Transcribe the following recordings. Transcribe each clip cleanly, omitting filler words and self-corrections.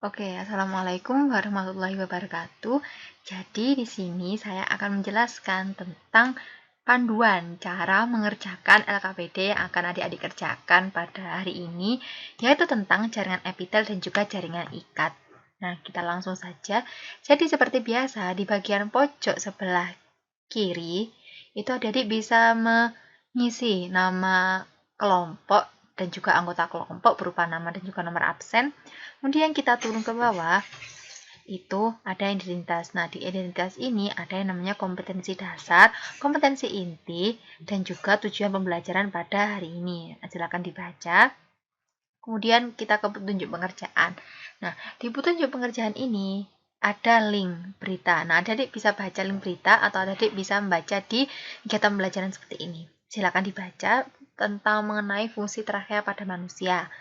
Oke, Assalamualaikum warahmatullahi wabarakatuh. Jadi di sini saya akan menjelaskan tentang panduan cara mengerjakan LKPD yang akan adik-adik kerjakan pada hari ini, yaitu tentang jaringan epitel dan juga jaringan ikat. Nah, kita langsung saja. Jadi seperti biasa, di bagian pojok sebelah kiri, itu adik-adik bisa mengisi nama kelompok dan juga anggota kelompok berupa nama dan juga nomor absen. Kemudian kita turun ke bawah, itu ada identitas. Nah, di identitas ini ada yang namanya kompetensi dasar, kompetensi inti, dan juga tujuan pembelajaran pada hari ini. Nah, silakan dibaca. Kemudian kita ke petunjuk pengerjaan. Nah, di petunjuk pengerjaan ini ada link berita. Nah, adik bisa baca link berita atau adik bisa membaca di kegiatan pembelajaran seperti ini. Silakan dibaca tentang mengenai fungsi trachea pada manusia.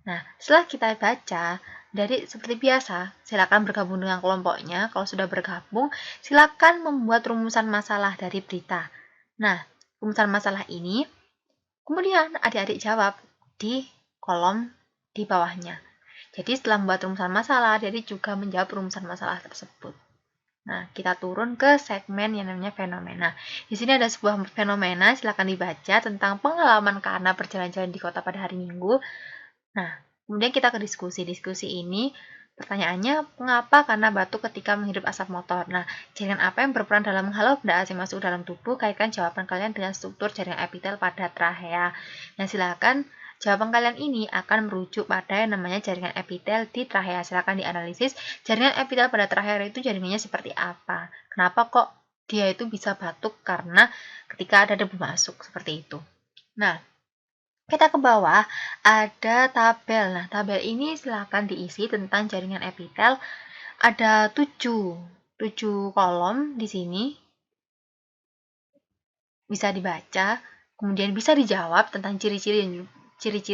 Nah, setelah kita baca, dari seperti biasa, silakan bergabung dengan kelompoknya. Kalau sudah bergabung, silakan membuat rumusan masalah dari berita. Nah, rumusan masalah ini kemudian adik-adik jawab di kolom di bawahnya. Jadi setelah membuat rumusan masalah, adik-adik juga menjawab rumusan masalah tersebut. Nah, kita turun ke segmen yang namanya fenomena. Di sini ada sebuah fenomena, silakan dibaca tentang pengalaman karena berjalan-jalan di kota pada hari Minggu. Nah, kemudian kita ke diskusi. Diskusi ini pertanyaannya, mengapa karena batuk ketika menghirup asap motor? Nah, jaringan apa yang berperan dalam menghalau benda asing masuk dalam tubuh? Kaitkan jawaban kalian dengan struktur jaringan epitel pada trachea. Nah, silakan jawaban kalian ini akan merujuk pada yang namanya jaringan epitel di trachea. Silakan dianalisis jaringan epitel pada trachea itu jaringannya seperti apa? Kenapa kok dia itu bisa batuk karena ketika ada debu masuk seperti itu? Nah, kita ke bawah, ada tabel. Nah, tabel ini silakan diisi tentang jaringan epitel. Ada 7 kolom di sini. Bisa dibaca, kemudian bisa dijawab tentang ciri-ciri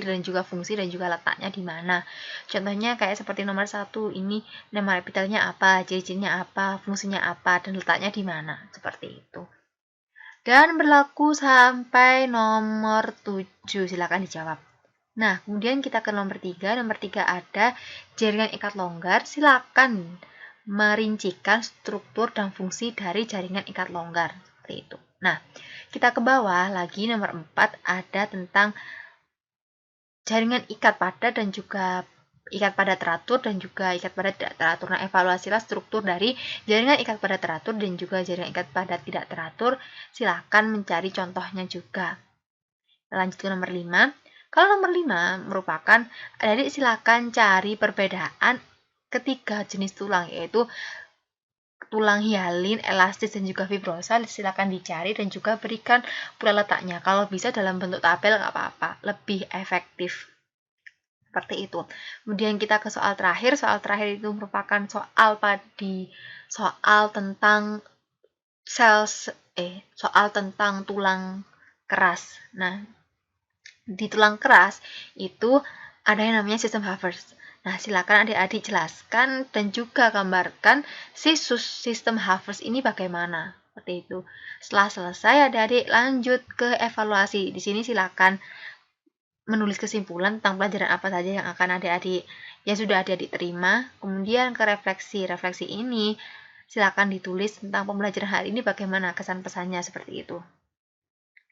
dan juga fungsi dan juga letaknya di mana. Contohnya kayak seperti nomor 1 ini, nama epitelnya apa, ciri-cirinya apa, fungsinya apa, dan letaknya di mana. Seperti itu. Dan berlaku sampai nomor 7, silakan dijawab. Nah, kemudian kita ke nomor 3. Nomor 3 ada jaringan ikat longgar. Silakan merincikan struktur dan fungsi dari jaringan ikat longgar. Seperti itu. Nah, kita ke bawah lagi nomor 4 ada tentang jaringan ikat padat dan juga ikat padat teratur dan juga ikat padat tidak teratur. Nah, evaluasilah struktur dari jaringan ikat padat teratur dan juga jaringan ikat padat tidak teratur. Silakan mencari contohnya juga. Lanjut ke nomor 5. Kalau nomor 5 merupakan, adik silakan cari perbedaan ketiga jenis tulang, yaitu tulang hialin, elastis, dan juga fibrosa. Silakan dicari dan juga berikan pula letaknya. Kalau bisa dalam bentuk tabel nggak apa-apa, lebih efektif. Seperti itu. Kemudian kita ke soal terakhir. Soal terakhir itu merupakan soal tentang soal tentang tulang keras. Nah, di tulang keras itu ada yang namanya sistem Havertz. Nah, silakan adik-adik jelaskan dan juga gambarkan sistem Havertz ini bagaimana. Seperti itu. Setelah selesai, adik-adik lanjut ke evaluasi. Di sini silakan menulis kesimpulan tentang pelajaran apa saja yang akan adik-adik yang sudah adik-adik terima. Kemudian ke refleksi. Refleksi ini silakan ditulis tentang pembelajaran hari ini bagaimana kesan pesannya seperti itu.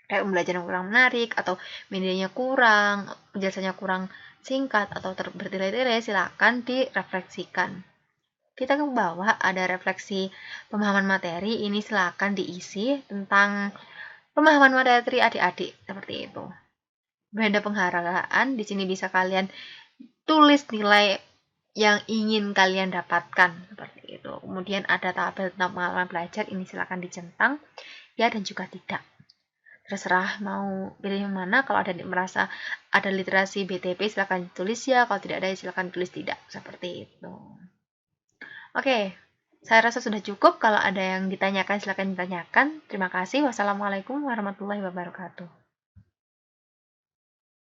Kayak pembelajaran kurang menarik atau medianya kurang, penjelasannya kurang singkat atau bertele-tele, silakan direfleksikan. Kita ke bawah ada refleksi pemahaman materi, ini silakan diisi tentang pemahaman materi adik-adik seperti itu. Benda penghargaan, di sini bisa kalian tulis nilai yang ingin kalian dapatkan seperti itu. Kemudian ada tabel tentang pengalaman belajar, ini silakan dicentang ya dan juga tidak. Terserah mau pilih yang mana. Kalau ada merasa ada literasi BTP silakan tulis ya, kalau tidak ada silakan tulis tidak, seperti itu. Oke, saya rasa sudah cukup. Kalau ada yang ditanyakan silakan ditanyakan. Terima kasih. Wassalamualaikum warahmatullahi wabarakatuh.